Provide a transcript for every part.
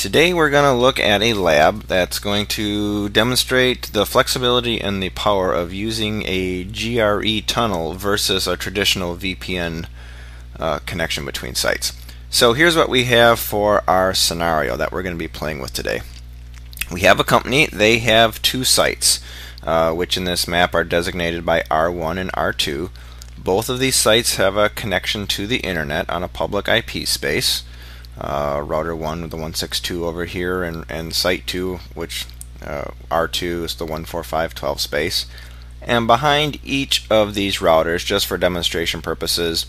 Today we're going to look at a lab that's going to demonstrate the flexibility and the power of using a GRE tunnel versus a traditional VPN connection between sites. So here's what we have for our scenario that we're going to be playing with today. We have a company, they have two sites, which in this map are designated by R1 and R2. Both of these sites have a connection to the internet on a public IP space. Router 1 with the 162 over here, and site 2, which R2 is the 145.12 space. And behind each of these routers, just for demonstration purposes,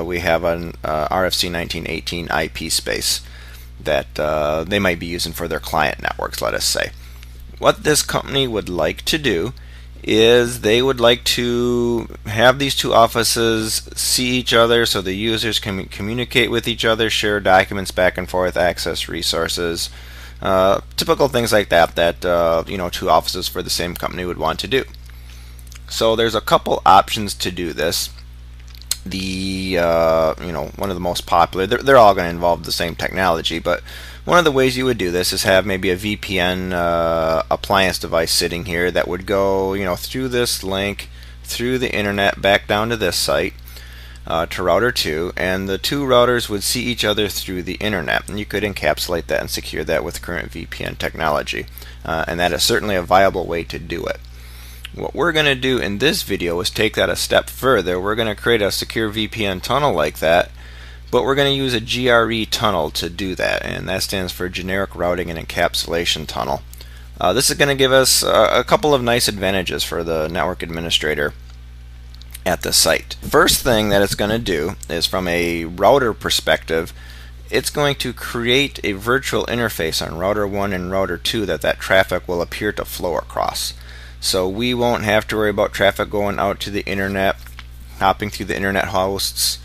we have an RFC 1918 IP space that they might be using for their client networks, let us say. What this company would like to do is they would like to have these two offices see each other so the users can communicate with each other, share documents back and forth, access resources, typical things like that two offices for the same company would want to do. So there's a couple options to do this. One of the most popular, they're all going to involve the same technology, but one of the ways you would do this is have maybe a VPN appliance device sitting here that would go through this link, through the internet, back down to this site, to router 2, and the two routers would see each other through the internet, and you could encapsulate that and secure that with current VPN technology, and that is certainly a viable way to do it. What we're going to do in this video is take that a step further. We're going to create a secure VPN tunnel like that, but we're going to use a GRE tunnel to do that, and that stands for Generic Routing and Encapsulation Tunnel. This is going to give us a couple of nice advantages for the network administrator at the site. First thing that it's going to do is, from a router perspective, it's going to create a virtual interface on router 1 and router 2 that traffic will appear to flow across. So we won't have to worry about traffic going out to the internet, hopping through the internet hosts,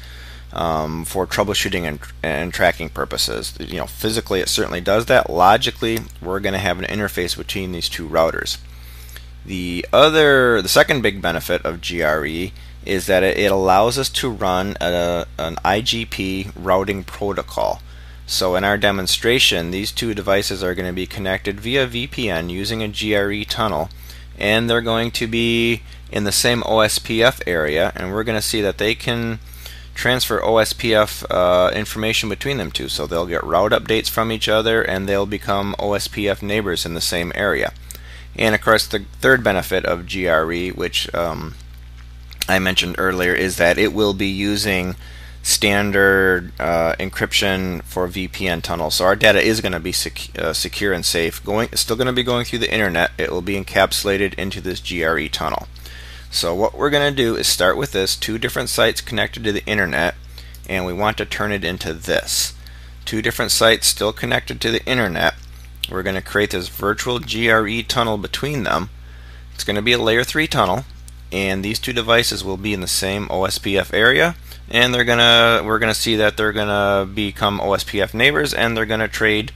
for troubleshooting and tracking purposes. Physically it certainly does that. Logically, we're going to have an interface between these two routers. The second big benefit of GRE is that it allows us to run an IGP routing protocol. So in our demonstration, these two devices are going to be connected via VPN using a GRE tunnel, and they're going to be in the same OSPF area, and we're going to see that they can transfer OSPF information between them two. So they'll get route updates from each other, and they'll become OSPF neighbors in the same area. And of course, the third benefit of GRE, which I mentioned earlier, is that it will be using standard encryption for VPN tunnels. So our data is going to be secure and safe. It's still going to be going through the internet. It will be encapsulated into this GRE tunnel. So what we're going to do is start with this, two different sites connected to the internet, and we want to turn it into this. Two different sites still connected to the internet. We're going to create this virtual GRE tunnel between them. It's going to be a layer 3 tunnel, and these two devices will be in the same OSPF area, and we're gonna see that they're gonna become OSPF neighbors, and they're gonna trade,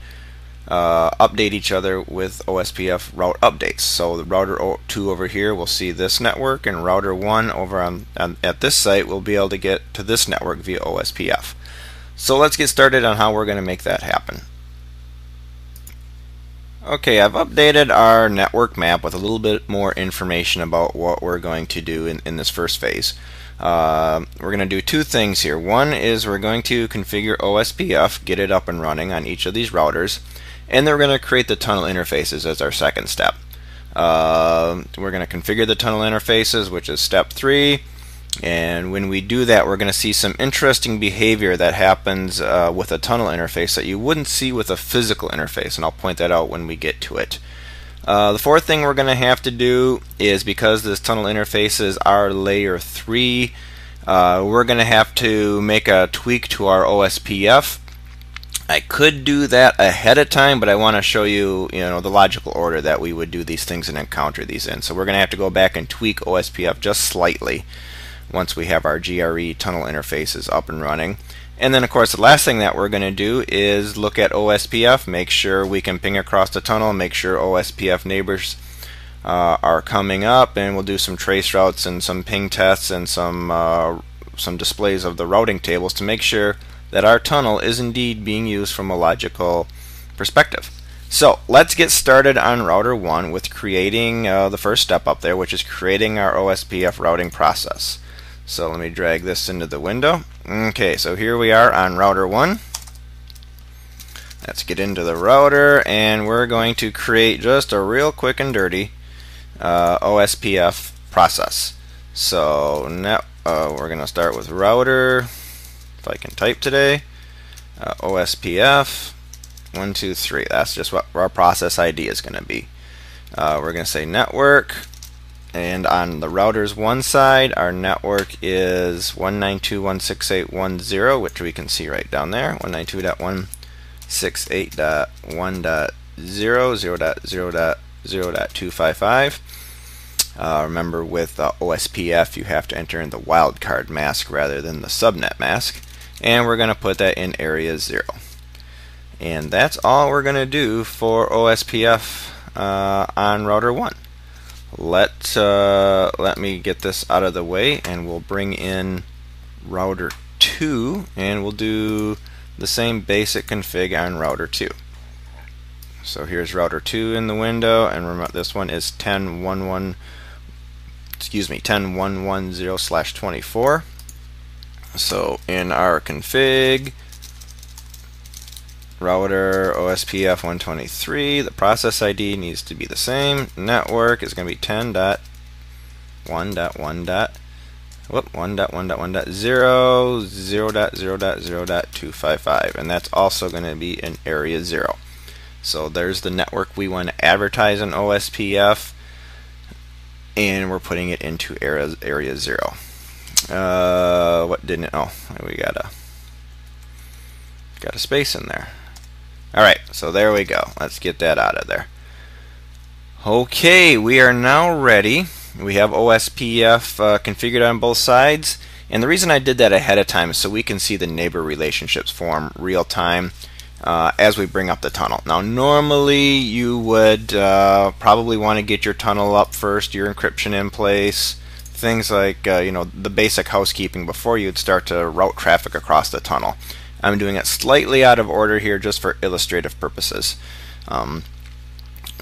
update each other with OSPF route updates. So the router 2 over here will see this network, and router 1 over at this site will be able to get to this network via OSPF. So let's get started on how we're going to make that happen. Okay, I've updated our network map with a little bit more information about what we're going to do in this first phase. We're going to do two things here. One is we're going to configure OSPF, get it up and running on each of these routers, and then we're going to create the tunnel interfaces as our second step. We're going to configure the tunnel interfaces, which is step 3, and when we do that, we're going to see some interesting behavior that happens with a tunnel interface that you wouldn't see with a physical interface, and I'll point that out when we get to it. The fourth thing we're going to have to do is, because this tunnel interfaces are layer 3, we're going to have to make a tweak to our OSPF. I could do that ahead of time, but I want to show you, the logical order that we would do these things and encounter these in. So we're going to have to go back and tweak OSPF just slightly once we have our GRE tunnel interfaces up and running. And then of course the last thing that we're going to do is look at OSPF, make sure we can ping across the tunnel, make sure OSPF neighbors are coming up, and we'll do some trace routes and some ping tests and some displays of the routing tables to make sure that our tunnel is indeed being used from a logical perspective. So let's get started on router 1 with creating the first step up there, which is creating our OSPF routing process. So let me drag this into the window. Okay, so here we are on router 1. Let's get into the router, and we're going to create just a real quick and dirty OSPF process. So now we're going to start with router, if I can type today, OSPF 1, 2, 3. That's just what our process ID is going to be. We're going to say network, and on the router's one side, our network is 192.168.1.0, which we can see right down there, 192.168.1.0, 0.0.0.255. Remember, with OSPF, you have to enter in the wildcard mask rather than the subnet mask, and we're going to put that in area 0. And that's all we're going to do for OSPF on router 1. Let me get this out of the way, and we'll bring in router 2, and we'll do the same basic config on router 2. So here's router 2 in the window, and remember this one is 10.110/24. So in our config, router OSPF 123, the process ID needs to be the same. Network is going to be 10.1.1.0.0.0.0.255, and that's also going to be in area 0. So there's the network we want to advertise in OSPF, and we're putting it into area 0. What didn't it? Oh, we got a space in there. Alright, so there we go. Let's get that out of there. Okay, we are now ready. We have OSPF configured on both sides, and the reason I did that ahead of time is so we can see the neighbor relationships form real time as we bring up the tunnel. Now normally you would probably want to get your tunnel up first, your encryption in place, things like the basic housekeeping before you'd start to route traffic across the tunnel. I'm doing it slightly out of order here just for illustrative purposes.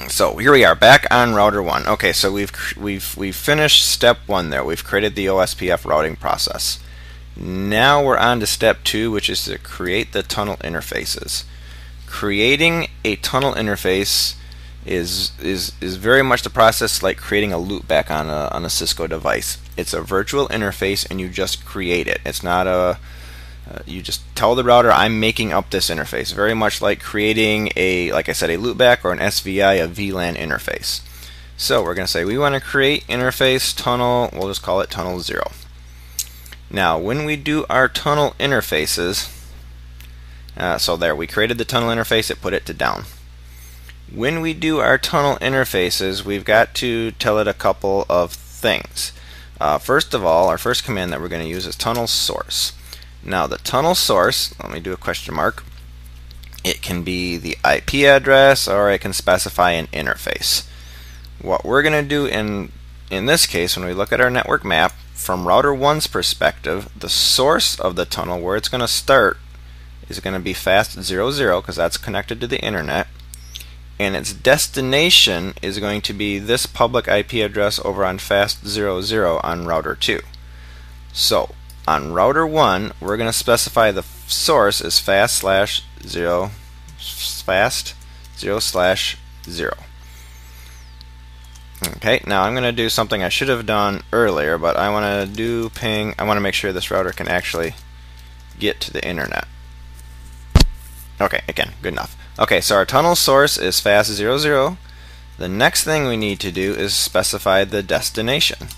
So here we are back on router 1. Okay, so we've finished step 1 there. We've created the OSPF routing process. Now we're on to step 2, which is to create the tunnel interfaces. Creating a tunnel interface is very much the process like creating a loopback on a Cisco device. It's a virtual interface, and you just create it. It's not a you just tell the router, I'm making up this interface. Very much like creating like I said, a loopback or an SVI, a VLAN interface. So we're going to say we want to create interface tunnel. We'll just call it tunnel 0. Now when we do our tunnel interfaces, so there, we created the tunnel interface, it put it to down. When we do our tunnel interfaces, we've got to tell it a couple of things. First of all, our first command that we're going to use is tunnel source. Now the tunnel source, let me do a question mark. It can be the IP address, or it can specify an interface. What we're going to do in this case, when we look at our network map, from router 1's perspective, the source of the tunnel, where it's going to start, is going to be fast 00, because that's connected to the internet, and its destination is going to be this public IP address over on fast 00 on router 2. So on router 1, we're going to specify the source as fast/0/0. Okay, now I'm going to do something I should have done earlier, but I want to do ping. I want to make sure this router can actually get to the internet. Okay, again, good enough. Okay, so our tunnel source is fast 00. The next thing we need to do is specify the destination.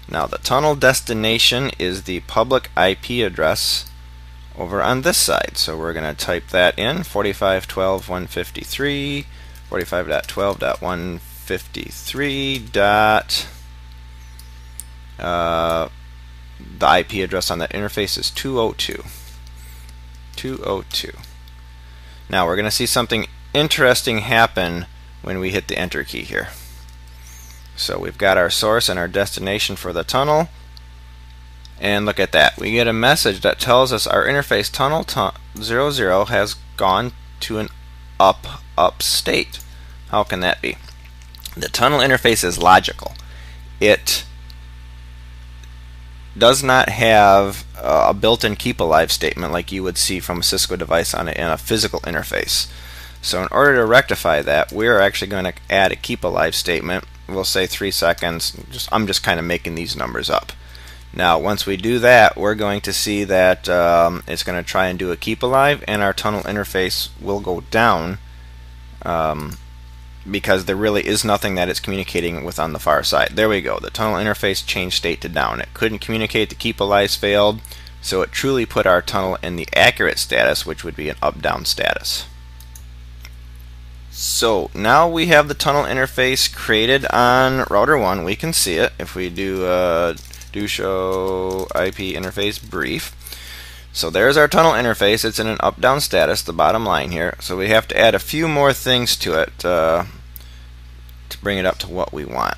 Now the tunnel destination is the public IP address over on this side. So we're going to type that in, 45.12.153, 45.12.153 the IP address on that interface is 202. 202. Now we're going to see something interesting happen when we hit the enter key here. So we've got our source and our destination for the tunnel, and look at that. We get a message that tells us our interface tunnel 00 has gone to an up state. How can that be? The tunnel interface is logical. It does not have a built-in keep alive statement like you would see from a Cisco device in a physical interface. So in order to rectify that, we're actually going to add a keep alive statement. We'll say 3 seconds. I'm just kind of making these numbers up. Now once we do that, we're going to see that it's going to try and do a keep alive, and our tunnel interface will go down because there really is nothing that it's communicating with on the far side. There we go. The tunnel interface changed state to down. It couldn't communicate. The keep alive failed, so it truly put our tunnel in the accurate status, which would be an up-down status. So now we have the tunnel interface created on router 1. We can see it if we do show IP interface brief. So there's our tunnel interface. It's in an up-down status, the bottom line here. So we have to add a few more things to it to bring it up to what we want.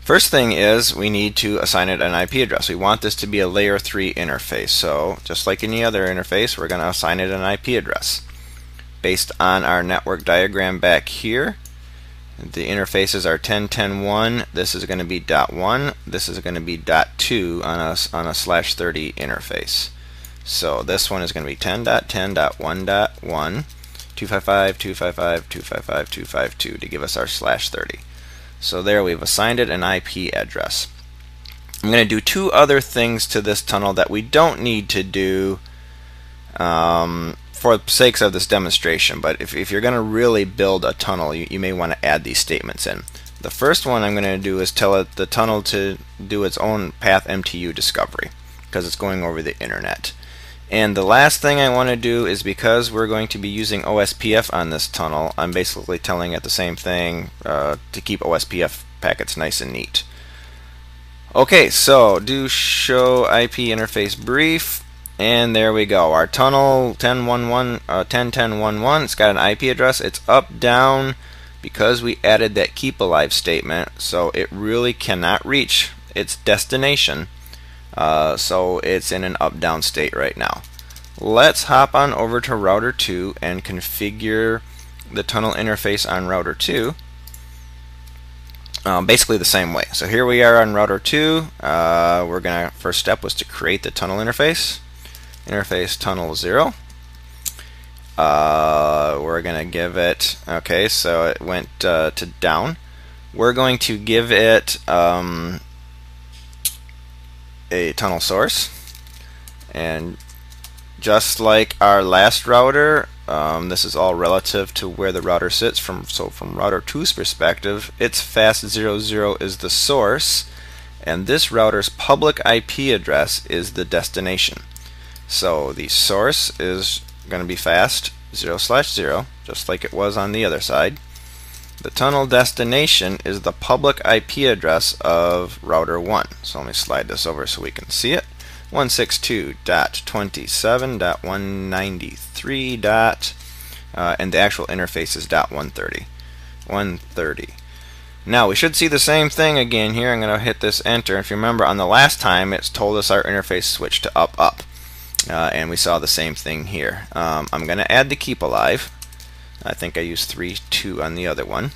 First thing is we need to assign it an IP address. We want this to be a layer 3 interface. So just like any other interface, we're going to assign it an IP address. Based on our network diagram back here, the interfaces are 10.10.1. This is going to be .1. This is going to be .2 on a /30 interface. So this one is going to be 10.10.1.1, 255.255.255.252 to give us our /30. So there we've assigned it an IP address. I'm going to do two other things to this tunnel that we don't need to do for the sakes of this demonstration, but if you're going to really build a tunnel, you may want to add these statements in. The first one I'm going to do is tell it the tunnel to do its own path MTU discovery because it's going over the internet. And the last thing I want to do is, because we're going to be using OSPF on this tunnel, I'm basically telling it the same thing to keep OSPF packets nice and neat. Okay, so do show IP interface brief, and there we go. Our tunnel 10.10.11, it's got an IP address. It's up down because we added that keep alive statement, so it really cannot reach its destination. So it's in an up-down state right now. Let's hop on over to router 2 and configure the tunnel interface on router 2 basically the same way. So here we are on router 2. First step was to create the tunnel interface. Interface tunnel 0. We're gonna give it, okay, so it went to down. We're going to give it a tunnel source, and just like our last router, this is all relative to where the router sits. From router 2's perspective, its fast00 is the source, and this router's public IP address is the destination. So the source is going to be fast 0/0, just like it was on the other side. The tunnel destination is the public IP address of router 1. So let me slide this over so we can see it. 162.27.193. And the actual interface is .130. 130. Now we should see the same thing again here. I'm going to hit this enter. If you remember, on the last time it's told us our interface switched to up. And we saw the same thing here. I'm going to add the keep alive. I think I used 3.2 on the other one.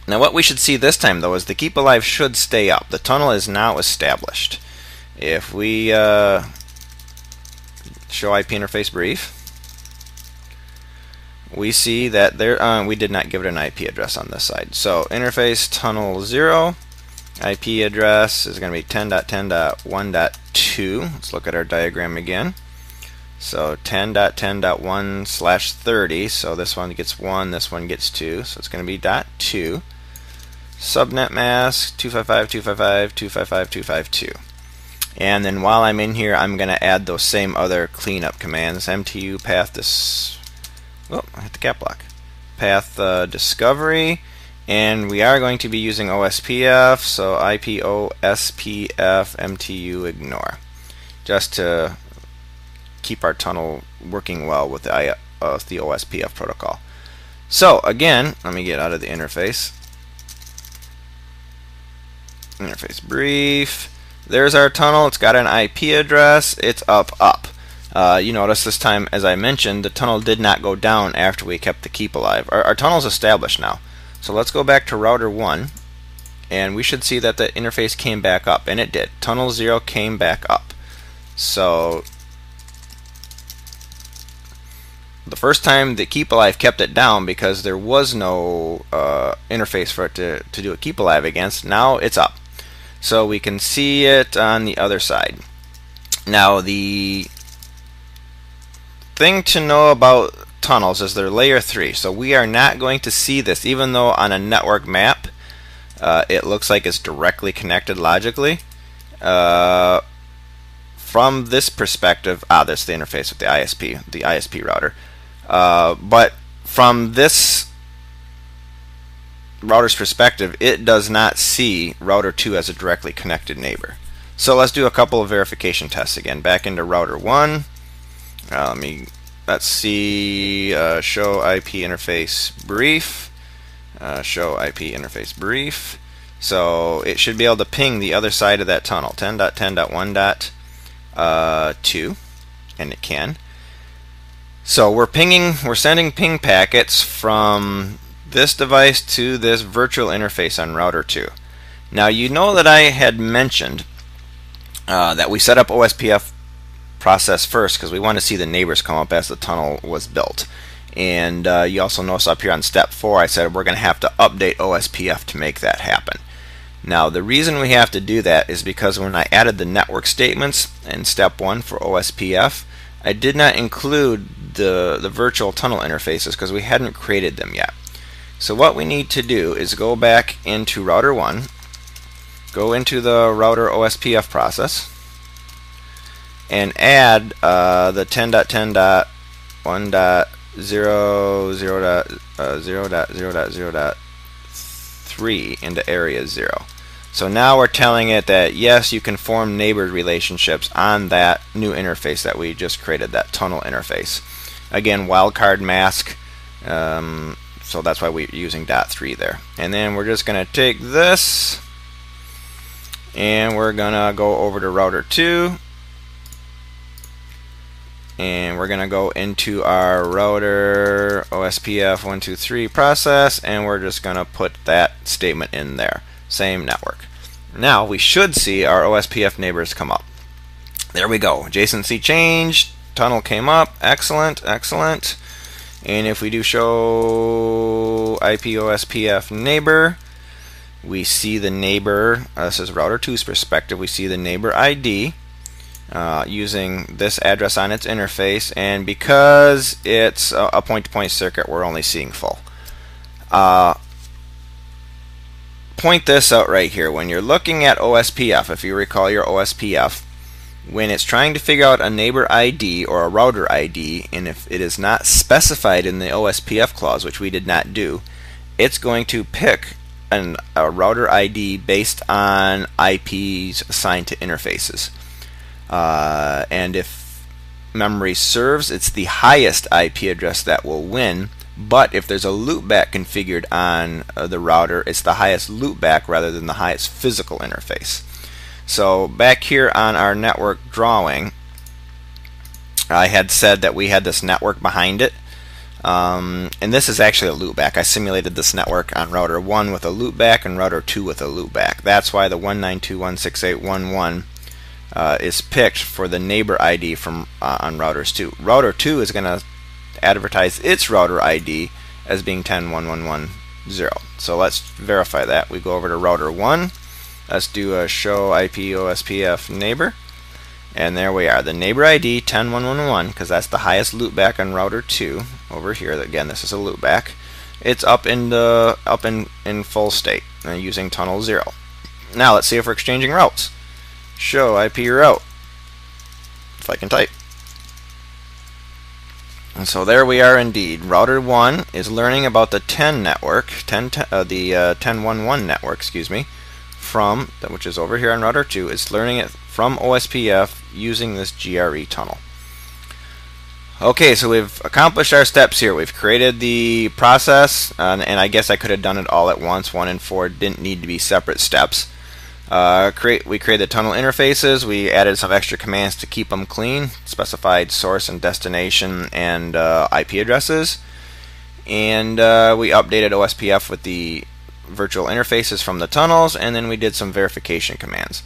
Now what we should see this time though is the keep alive should stay up. The tunnel is now established. If we show IP interface brief, we see that we did not give it an IP address on this side. So interface tunnel 0, IP address is going to be 10.10.1.2. Let's look at our diagram again. So 10.10.1/30, so this one gets 1, this one gets 2, so it's going to be .2. Subnet mask 255.255.255.252. And then while I'm in here, I'm going to add those same other cleanup commands. MTU path I hit the cap lock. Path discovery, and we are going to be using OSPF, so IP OSPF MTU ignore, just to keep our tunnel working well with the OSPF protocol. So again, let me get out of the interface. Interface brief. There's our tunnel. It's got an IP address. It's up. You notice this time, as I mentioned, the tunnel did not go down after we kept the keep alive. Our tunnel is established now. So let's go back to router 1, and we should see that the interface came back up, and it did. Tunnel 0 came back up. So the first time the keep alive kept it down because there was no interface for it to do a keep alive against. Now it's up. So we can see it on the other side. Now the thing to know about tunnels is they're layer 3, so we are not going to see this, even though on a network map it looks like it's directly connected logically. From this perspective, that's the interface with the ISP router. But from this router's perspective, it does not see router 2 as a directly connected neighbor. So let's do a couple of verification tests again. Back into router 1. Let's see, show IP interface brief. Show IP interface brief. So it should be able to ping the other side of that tunnel, 10.10.1.2, and it can. So we're sending ping packets from this device to this virtual interface on router 2. Now you know that I had mentioned that we set up OSPF process first because we want to see the neighbors come up as the tunnel was built. And you also notice up here on step 4 I said we're going to have to update OSPF to make that happen. Now the reason we have to do that is because when I added the network statements in step 1 for OSPF, I did not include the virtual tunnel interfaces because we hadn't created them yet. So what we need to do is go back into router 1, go into the router OSPF process, and add the 10.10.1.0.0.0.3 into area 0. So now we're telling it that yes, you can form neighbor relationships on that new interface that we just created, that tunnel interface. Again, wildcard mask, so that's why we're using .3 there. And then we're just going to take this and we're going to go over to router 2. And we're going to go into our router OSPF 123 process, and we're just going to put that statement in there. Same network. Now we should see our OSPF neighbors come up. There we go. Adjacency changed. Tunnel came up. Excellent, excellent. And if we do show IP OSPF neighbor, we see the neighbor. This is router 2's perspective. We see the neighbor ID. Using this address on its interface, and because it's a point-to-point circuit, we're only seeing full. Point this out right here. When you're looking at OSPF, if you recall your OSPF, when it's trying to figure out a neighbor ID or a router ID, and if it is not specified in the OSPF clause, which we did not do, it's going to pick a router ID based on IPs assigned to interfaces. And if memory serves, it's the highest IP address that will win, but if there's a loopback configured on the router, it's the highest loopback rather than the highest physical interface. So back here on our network drawing, I had said that we had this network behind it, and this is actually a loopback. I simulated this network on router 1 with a loopback and router 2 with a loopback. That's why the 192.168.1.1 is picked for the neighbor ID from on routers 2. Router 2 is going to advertise its router ID as being 10.1.1.1.0. So let's verify that. We go over to router 1. Let's do a show IP OSPF neighbor, and there we are. The neighbor ID 10.1.1.1, because that's the highest loopback on router 2. Over here, again, this is a loopback. It's up in full state using tunnel 0. Now let's see if we're exchanging routes. Show IP route, if I can type. And so there we are indeed. Router 1 is learning about the 10 network, the 10.1.1 network, excuse me, from, which is over here on router 2, is learning it from OSPF using this GRE tunnel. Okay, so we've accomplished our steps here. We've created the process, and I guess I could have done it all at once. 1 and 4 didn't need to be separate steps. We created tunnel interfaces. We added some extra commands to keep them clean, specified source and destination and IP addresses, and we updated OSPF with the virtual interfaces from the tunnels, and then we did some verification commands.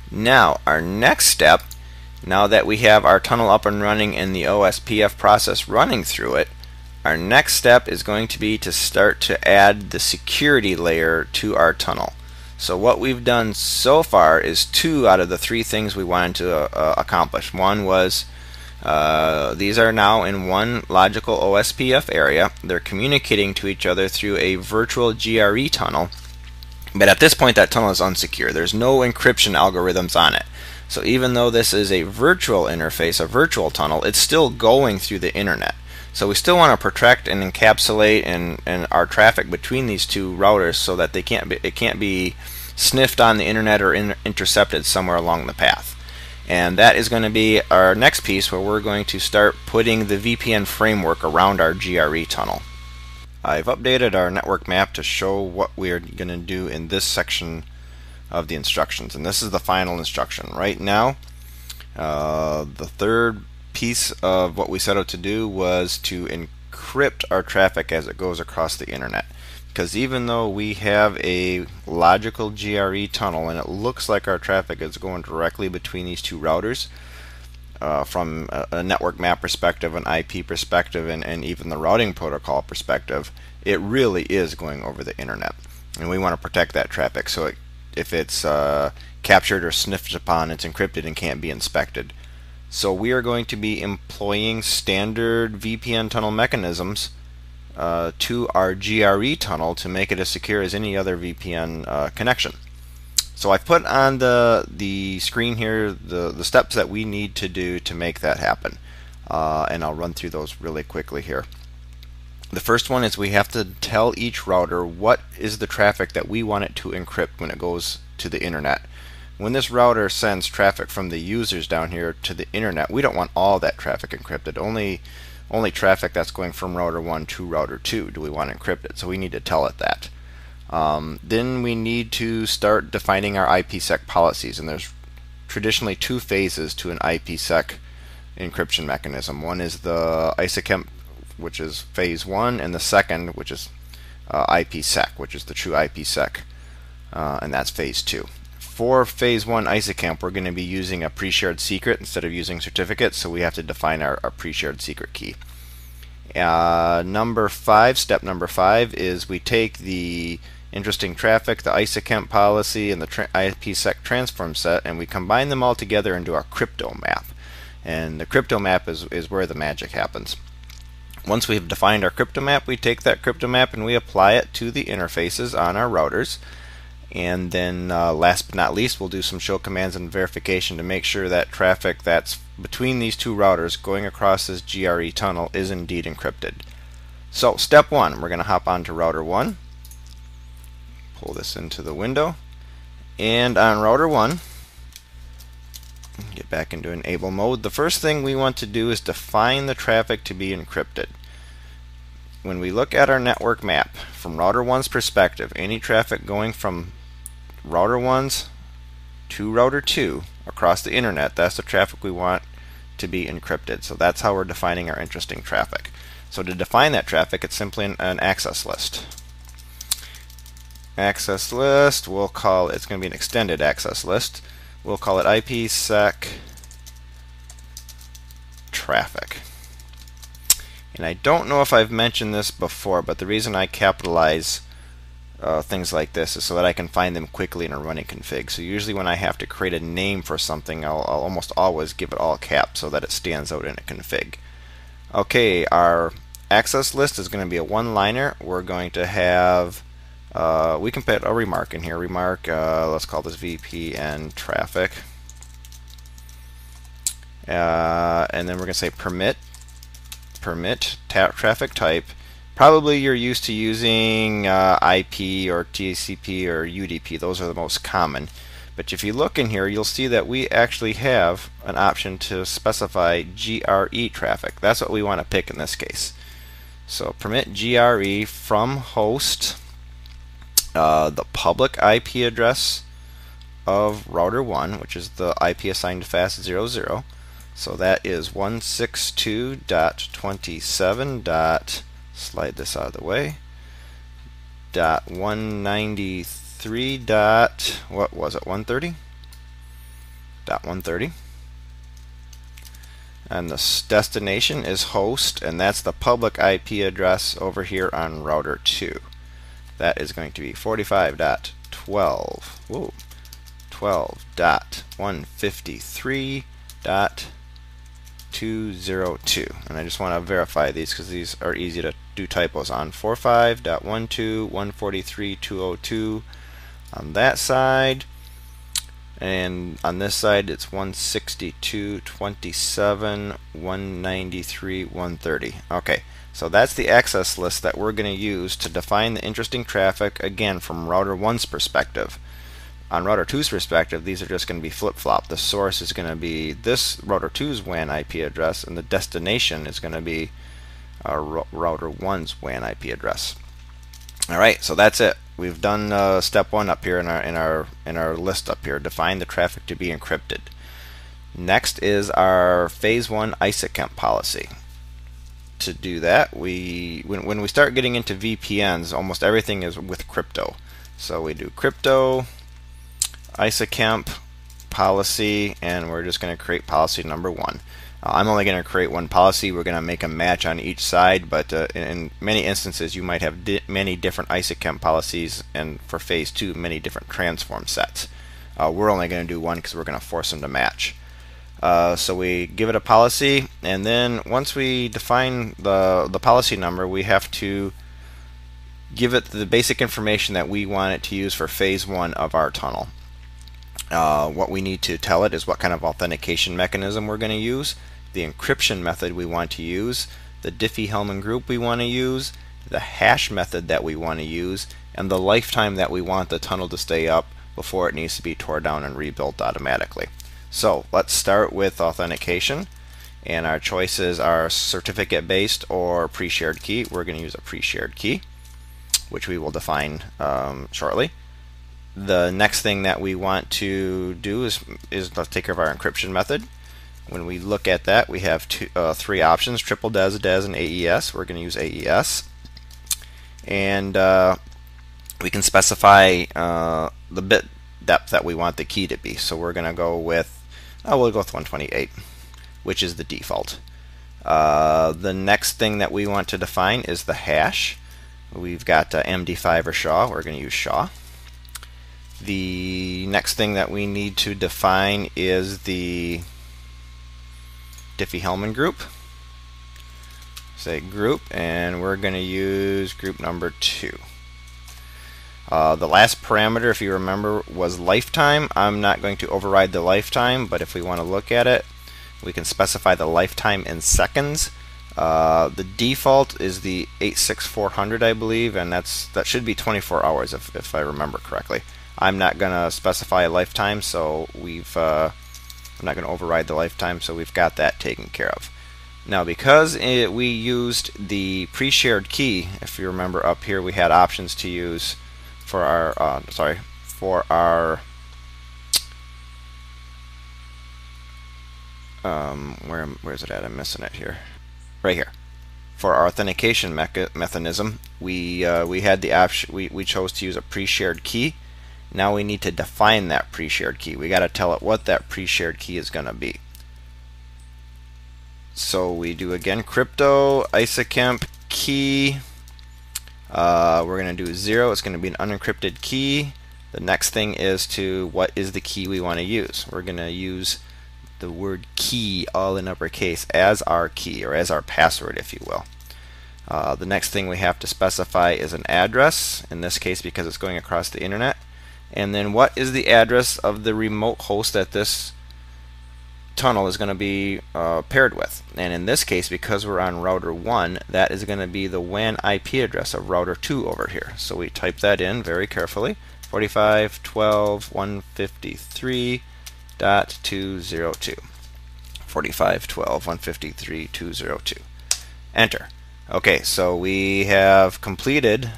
Now, our next step, now that we have our tunnel up and running and the OSPF process running through it, our next step is going to be to start to add the security layer to our tunnel. So what we've done so far is 2 out of the 3 things we wanted to accomplish. One was these are now in one logical OSPF area. They're communicating to each other through a virtual GRE tunnel. But at this point, that tunnel is unsecure. There's no encryption algorithms on it. So even though this is a virtual interface, a virtual tunnel, it's still going through the internet. So we still want to protect and encapsulate and our traffic between these 2 routers so that it can't be sniffed on the internet or intercepted somewhere along the path. And that is going to be our next piece, where we're going to start putting the VPN framework around our GRE tunnel. I've updated our network map to show what we're going to do in this section of the instructions, and this is the final instruction. Right now, the third piece of what we set out to do was to encrypt our traffic as it goes across the internet. Because even though we have a logical GRE tunnel and it looks like our traffic is going directly between these 2 routers, from a network map perspective, an IP perspective, and even the routing protocol perspective, it really is going over the internet. And we want to protect that traffic, so if it's captured or sniffed upon, it's encrypted and can't be inspected. So we are going to be employing standard VPN tunnel mechanisms to our GRE tunnel to make it as secure as any other VPN connection. So I've put on the screen here the steps that we need to do to make that happen, and I'll run through those really quickly here. The first one is we have to tell each router what is the traffic that we want it to encrypt when it goes to the internet. When this router sends traffic from the users down here to the internet, we don't want all that traffic encrypted. Only traffic that's going from router 1 to router 2 do we want encrypted, so we need to tell it that. Then we need to start defining our IPsec policies, and there's traditionally 2 phases to an IPsec encryption mechanism. One is the ISACEMP, which is phase 1, and the second, which is IPsec, which is the true IPsec, and that's phase 2. For phase 1 ISACEMP, we're going to be using a pre-shared secret instead of using certificates, so we have to define our pre-shared secret key. Step number 5 is we take the interesting traffic, the ISACEMP policy, and the IPsec transform set, and we combine them all together into our crypto map. And the crypto map is where the magic happens. Once we've defined our crypto map, we take that crypto map and we apply it to the interfaces on our routers. And then last but not least, we'll do some show commands and verification to make sure that traffic that's between these 2 routers going across this GRE tunnel is indeed encrypted. So step 1, we're going to hop onto router 1, pull this into the window, and on router 1, get back into enable mode. The first thing we want to do is define the traffic to be encrypted. When we look at our network map from router 1's perspective, any traffic going from router 1's to router 2 across the internet, that's the traffic we want to be encrypted. So that's how we're defining our interesting traffic. So to define that traffic, it's simply an access list. Access list, we'll call it's going to be an extended access list. We'll call it IPsec traffic. And I don't know if I've mentioned this before, but the reason I capitalize things like this is so that I can find them quickly in a running config. So usually when I have to create a name for something, I'll almost always give it all caps so that it stands out in a config. Okay, our access list is going to be a one-liner. We're going to have, we can put a remark in here. Remark, let's call this VPN traffic. And then we're going to say permit traffic type. Probably you're used to using IP or TCP or UDP. Those are the most common. But if you look in here, you'll see that we actually have an option to specify GRE traffic. That's what we want to pick in this case. So permit GRE from host, the public IP address of router 1, which is the IP assigned to fast 00. So that is 162.27. Slide this out of the way. Dot 193. What was it? 130. Dot 130. And the destination is host, and that's the public IP address over here on router 2. That is going to be 45.12. Whoa. 12.153.202. And I just want to verify these because these are easy to do typos on. 45.12.143.202 on that side. And on this side it's 162.27, 193, 130. Okay, so that's the access list that we're going to use to define the interesting traffic, again from router 1's perspective. On router 2's perspective, these are just going to be flip-flop. The source is going to be this router 2's WAN IP address, and the destination is going to be router 1's WAN IP address. Alright, so that's it. We've done step 1 up here in our list up here. Define the traffic to be encrypted. Next is our phase 1 IPsec policy. To do that, when we start getting into VPNs, almost everything is with crypto. So we do crypto, IPsec policy, and we're just going to create policy number 1. I'm only going to create one policy. We're going to make a match on each side, but in many instances you might have many different IPsec policies, and for phase 2 many different transform sets. We're only going to do one because we're going to force them to match. So we give it a policy, and then once we define the policy number, we have to give it the basic information that we want it to use for phase 1 of our tunnel. What we need to tell it is what kind of authentication mechanism we're going to use, the encryption method we want to use, the Diffie-Hellman group we want to use, the hash method that we want to use, and the lifetime that we want the tunnel to stay up before it needs to be torn down and rebuilt automatically. So let's start with authentication, and our choices are certificate based or pre-shared key. We're going to use a pre-shared key, which we will define shortly. The next thing that we want to do is let's take care of our encryption method. When we look at that, we have three options: triple DES, DES, and AES. We're going to use AES, and we can specify the bit depth that we want the key to be. So we're going to go with we'll go with 128, which is the default. The next thing that we want to define is the hash. We've got MD5 or SHA. We're going to use SHA. The next thing that we need to define is the Diffie-Hellman group. Say group, and we're going to use group number 2. The last parameter, if you remember, was lifetime. I'm not going to override the lifetime, but if we want to look at it, we can specify the lifetime in seconds. The default is the 86400, I believe, and that should be 24 hours if I remember correctly. I'm not going to specify a lifetime, so I'm not going to override the lifetime, so we've got that taken care of. Now, because we used the pre-shared key, if you remember up here, we had options to use for our where's it at? I'm missing it here. Right here. For our authentication mechanism, we had the option. We chose to use a pre-shared key. Now we need to define that pre-shared key. We got to tell it what that pre-shared key is going to be. So we do again crypto IPsec key. We're going to do 0. It's going to be an unencrypted key. The next thing is what is the key we want to use. We're going to use the word key, all in uppercase, as our key, or as our password, if you will. The next thing we have to specify is an address, in this case because it's going across the internet. And then what is the address of the remote host that this tunnel is going to be paired with. And in this case, because we're on router 1, that is going to be the WAN IP address of router 2 over here. So we type that in very carefully: 45.12.153.202. 45.12.153.202. Enter. Okay, so we have completed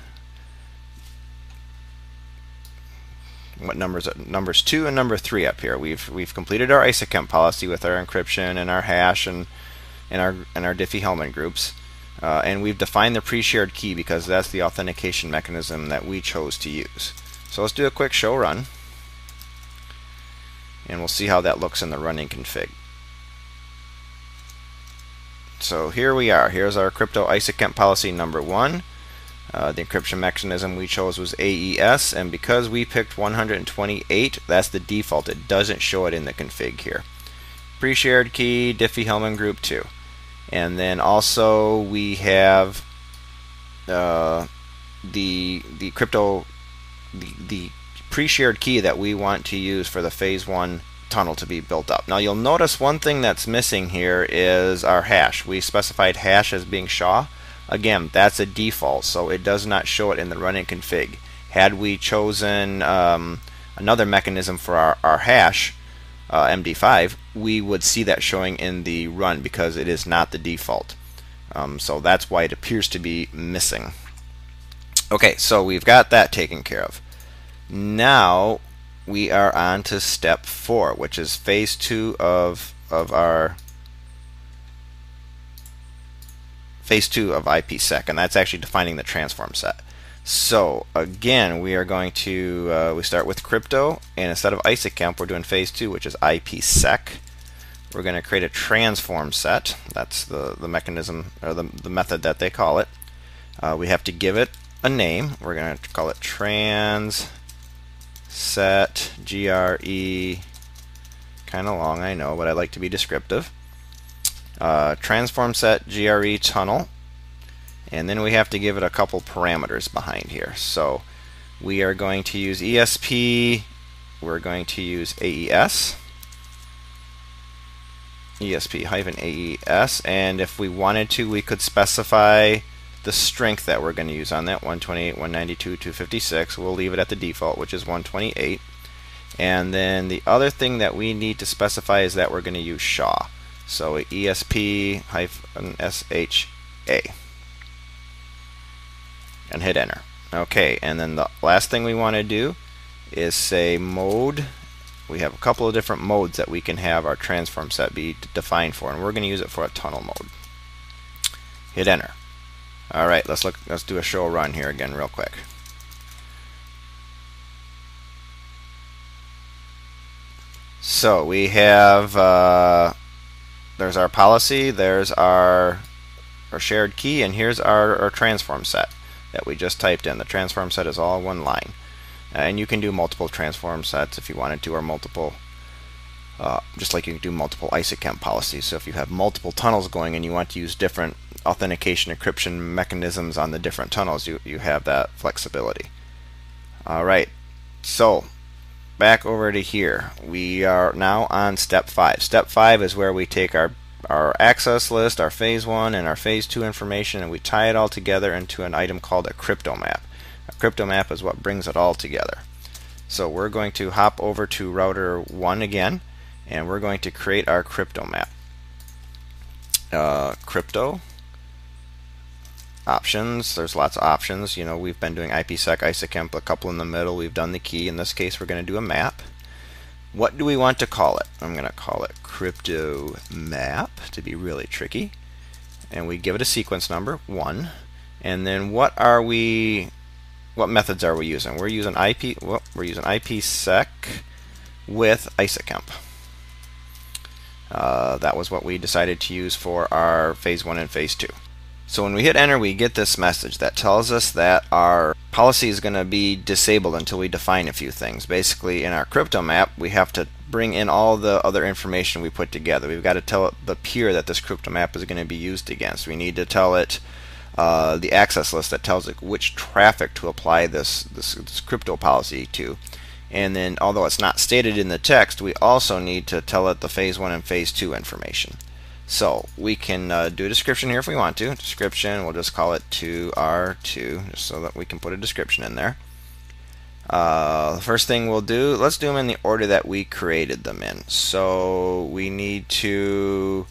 what numbers 2 and number 3 up here. We've completed our ISACEMP policy with our encryption and our hash and our Diffie-Hellman groups, and we've defined the pre-shared key because that's the authentication mechanism that we chose to use. So let's do a quick show run, and we'll see how that looks in the running config. So here we are. Here's our crypto ISACEMP policy number 1. The encryption mechanism we chose was AES, and because we picked 128, that's the default. It doesn't show it in the config here. Pre-shared key, Diffie-Hellman group 2. And then also we have the pre-shared key that we want to use for the phase 1 tunnel to be built up. Now you'll notice one thing that's missing here is our hash. We specified hash as being SHA. Again, that's a default, so it does not show it in the running config. Had we chosen another mechanism for our hash, MD5, we would see that showing in the run because it is not the default. So that's why it appears to be missing. Okay, so we've got that taken care of. Now we are on to step 4, which is phase 2 of our phase 2 of IPsec, and that's actually defining the transform set. So again, we are going to we start with crypto, and instead of ISACEMP, we're doing phase 2, which is IPsec. We're going to create a transform set. That's the mechanism, or the method that they call it. We have to give it a name. We're going to call it trans set GRE. Kind of long, I know, but I like to be descriptive. Transform set GRE tunnel, and then we have to give it a couple parameters behind here. So we are going to use ESP, we're going to use AES, ESP-AES, and if we wanted to, we could specify the strength that we're going to use on that, 128, 192, 256. We'll leave it at the default, which is 128. And then the other thing that we need to specify is that we're going to use SHA. So ESP-SHA, and hit enter. Okay, and then the last thing we want to do is say mode. We have a couple of different modes that we can have our transform set be defined for, and we're going to use it for a tunnel mode. Hit enter. All right, let's do a show run here again real quick. So we have there's our policy, there's our shared key, and here's our transform set that we just typed in. The transform set is all one line. And you can do multiple transform sets if you wanted to, or multiple, just like you can do multiple ISACEMP policies. So if you have multiple tunnels going and you want to use different authentication encryption mechanisms on the different tunnels, you have that flexibility. Alright, so back over to here. We are now on step 5. Step 5 is where we take our access list, our phase 1 and our phase 2 information, and we tie it all together into an item called a crypto map. A crypto map is what brings it all together. So we're going to hop over to router 1 again, and we're going to create our crypto map. Crypto options, there's lots of options. You know, we've been doing IPsec, ISACEMP, a couple in the middle. We've done the key. In this case, we're going to do a map. What do we want to call it? I'm going to call it crypto map to be really tricky. And we give it a sequence number 1. And then what methods are we using? We're using IPsec with ISACEMP. That was what we decided to use for our phase 1 and phase 2. So when we hit enter, we get this message that tells us that our policy is going to be disabled until we define a few things. Basically, in our crypto map, we have to bring in all the other information we put together. We've got to tell it the peer that this crypto map is going to be used against. We need to tell it the access list that tells it which traffic to apply this crypto policy to. And then, although it's not stated in the text, we also need to tell it the phase 1 and phase 2 information. So we can do a description here if we want to. Description, we'll just call it 2R2, just so that we can put a description in there. The first thing we'll do, let's do them in the order that we created them in. So we need to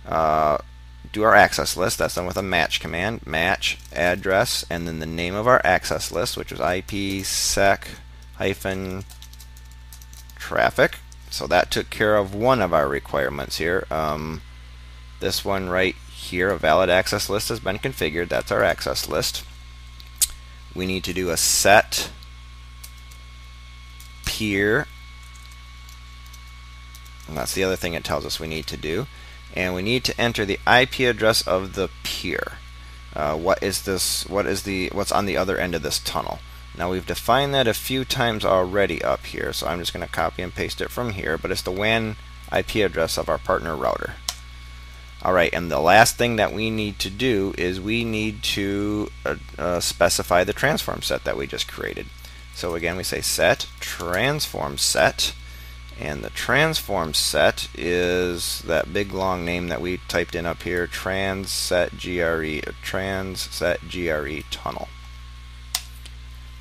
do our access list. That's done with a match command. Match address, and then the name of our access list, which was IPsec traffic. So that took care of one of our requirements here. This one right here, a valid access list, has been configured. That's our access list. We need to do a set peer, and that's the other thing it tells us we need to do. And we need to enter the IP address of the peer. What's on the other end of this tunnel? Now we've defined that a few times already up here, so I'm just going to copy and paste it from here, but it's the WAN IP address of our partner router. Alright, and the last thing that we need to do is we need to specify the transform set that we just created. So again, we say set transform set, and the transform set is that big long name that we typed in up here, transset GRE tunnel.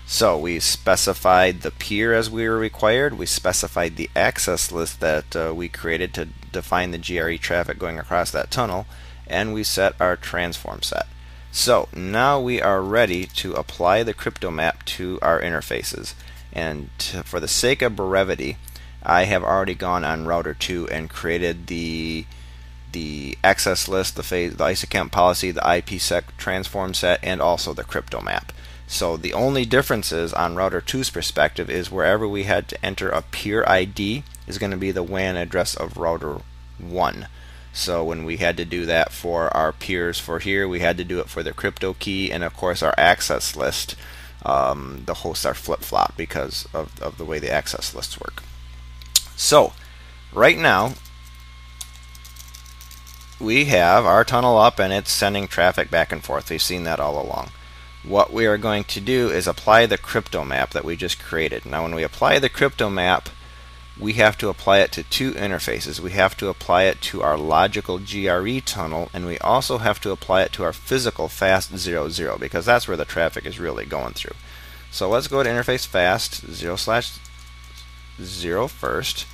So we specified the peer as we were required. We specified the access list that we created to define the GRE traffic going across that tunnel, and we set our transform set. So now we are ready to apply the crypto map to our interfaces. And for the sake of brevity, I have already gone on router 2 and created the access list, the ISACamp policy, the IPsec transform set, and also the crypto map. So the only differences on router 2's perspective is wherever we had to enter a peer ID is going to be the WAN address of router 1. So when we had to do that for our peers for here, we had to do it for the crypto key, and of course our access list, the hosts are flip-flop because of the way the access lists work. So right now we have our tunnel up and it's sending traffic back and forth. We've seen that all along. What we are going to do is apply the crypto map that we just created. Now when we apply the crypto map, we have to apply it to two interfaces. We have to apply it to our logical GRE tunnel, and we also have to apply it to our physical fast 00, because that's where the traffic is really going through. So let's go to interface fast 0/0 first.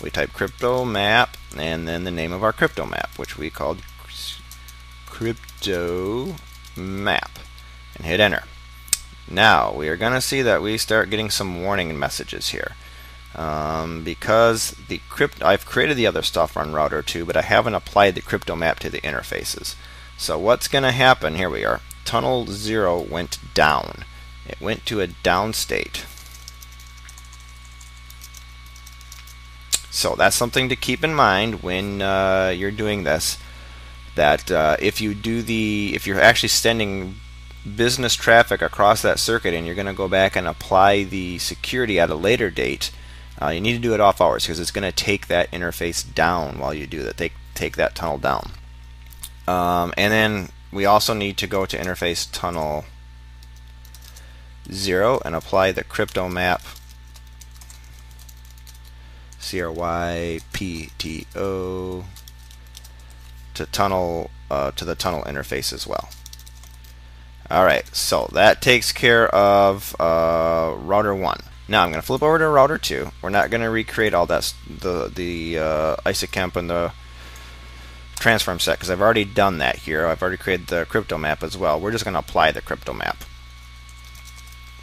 We type crypto map and then the name of our crypto map, which we called crypto map, and hit enter. Now we are going to see that we start getting some warning messages here. Because I've created the other stuff on router 2, but I haven't applied the crypto map to the interfaces. So what's going to happen, here we are, tunnel 0 went down. It went to a down state. So that's something to keep in mind when you're doing this, that if you're actually sending business traffic across that circuit and you're going to go back and apply the security at a later date, you need to do it off hours, because it's going to take that interface down while you do that. Take that tunnel down. And then we also need to go to interface tunnel 0 and apply the crypto map CRYPTO to the tunnel interface as well. Alright, so that takes care of router 1. Now I'm going to flip over to router 2. We're not going to recreate all that, the ISACamp and the transform set, because I've already done that here. I've already created the crypto map as well. We're just going to apply the crypto map.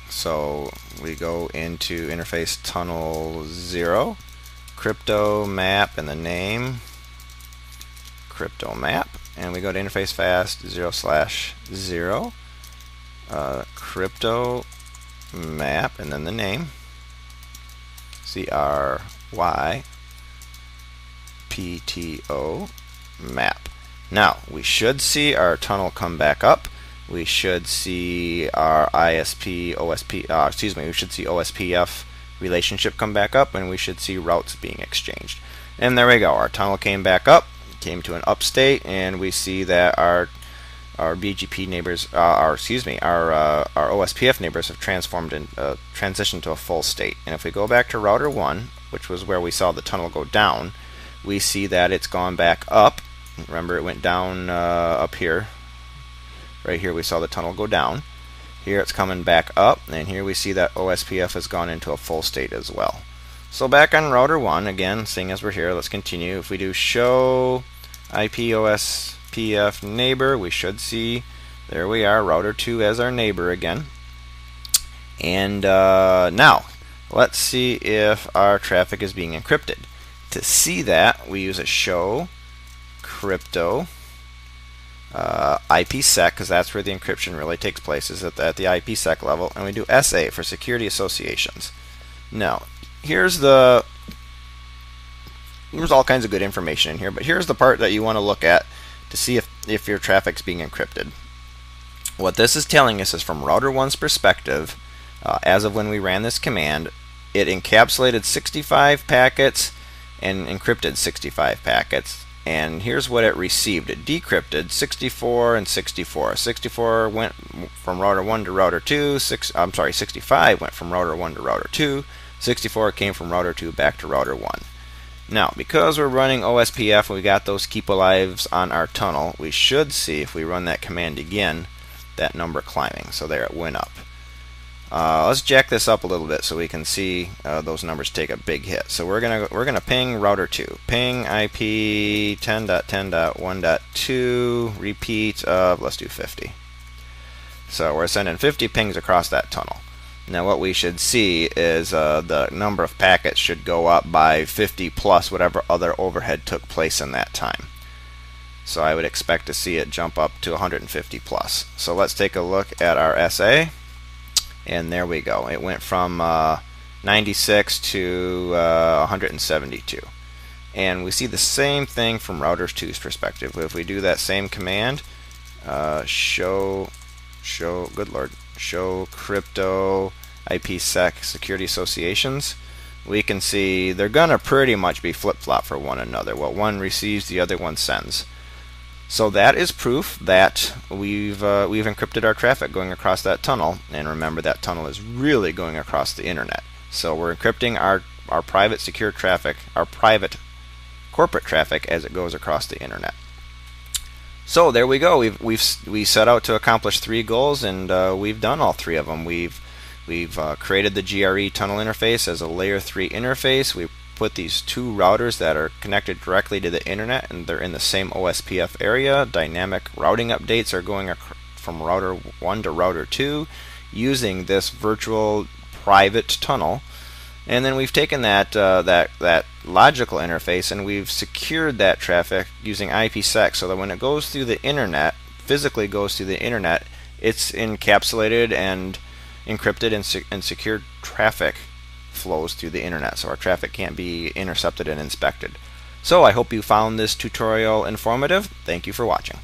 So we go into interface tunnel 0, crypto map, and the name crypto map, and we go to interface fast 0/0, crypto map, and then the name CRYPTO map. Now we should see our tunnel come back up. We should see our we should see OSPF relationship come back up, and we should see routes being exchanged. And there we go. Our tunnel came back up, came to an up state, and we see that our BGP neighbors, our OSPF neighbors have transformed and transitioned to a full state. And if we go back to router 1, which was where we saw the tunnel go down, we see that it's gone back up. Remember, it went down up here. Right here we saw the tunnel go down. Here it's coming back up, and here we see that OSPF has gone into a full state as well. So back on router 1, again, seeing as we're here, let's continue. If we do show IP OSPF neighbor, we should see, there we are, router 2 as our neighbor again. And now, Let's see if our traffic is being encrypted. To see that, we use a show crypto IPsec, because that's where the encryption really takes place, is at the IPsec level, and we do SA for security associations. Now, here's all kinds of good information in here, but here's the part that you want to look at to see if your traffic's being encrypted. What this is telling us is from router 1's perspective, as of when we ran this command, it encapsulated 65 packets and encrypted 65 packets. And here's what it received. It decrypted 64 and 64. 64 went from router 1 to router 2. 65 went from router 1 to router 2. 64 came from router 2 back to router 1. Now, because we're running OSPF and we got those keep alives on our tunnel, we should see, if we run that command again, that number climbing. So there, it went up. Let's jack this up a little bit so we can see those numbers take a big hit. So we're gonna ping router 2. Ping IP 10.10.1.2. Repeat of, let's do 50. So we're sending 50 pings across that tunnel. Now what we should see is the number of packets should go up by 50 plus whatever other overhead took place in that time. So I would expect to see it jump up to 150 plus. So let's take a look at our SA. And there we go. It went from 96 to 172. And we see the same thing from router 2's perspective. If we do that same command, show crypto IPsec security associations, we can see they're gonna pretty much be flip-flop for one another. What one receives, the other one sends. So that is proof that we've encrypted our traffic going across that tunnel. And remember, that tunnel is really going across the internet. So we're encrypting our private secure traffic, our private corporate traffic, as it goes across the internet. So there we go. We set out to accomplish 3 goals, and we've done all 3 of them. We've created the GRE tunnel interface as a layer 3 interface. We put these 2 routers that are connected directly to the internet, and they're in the same OSPF area. Dynamic routing updates are going from router 1 to router 2 using this virtual private tunnel. And then we've taken that logical interface and we've secured that traffic using IPsec, so that when it goes through the internet, physically goes through the internet, it's encapsulated and encrypted, and secured traffic flows through the internet, so our traffic can't be intercepted and inspected. So I hope you found this tutorial informative. Thank you for watching.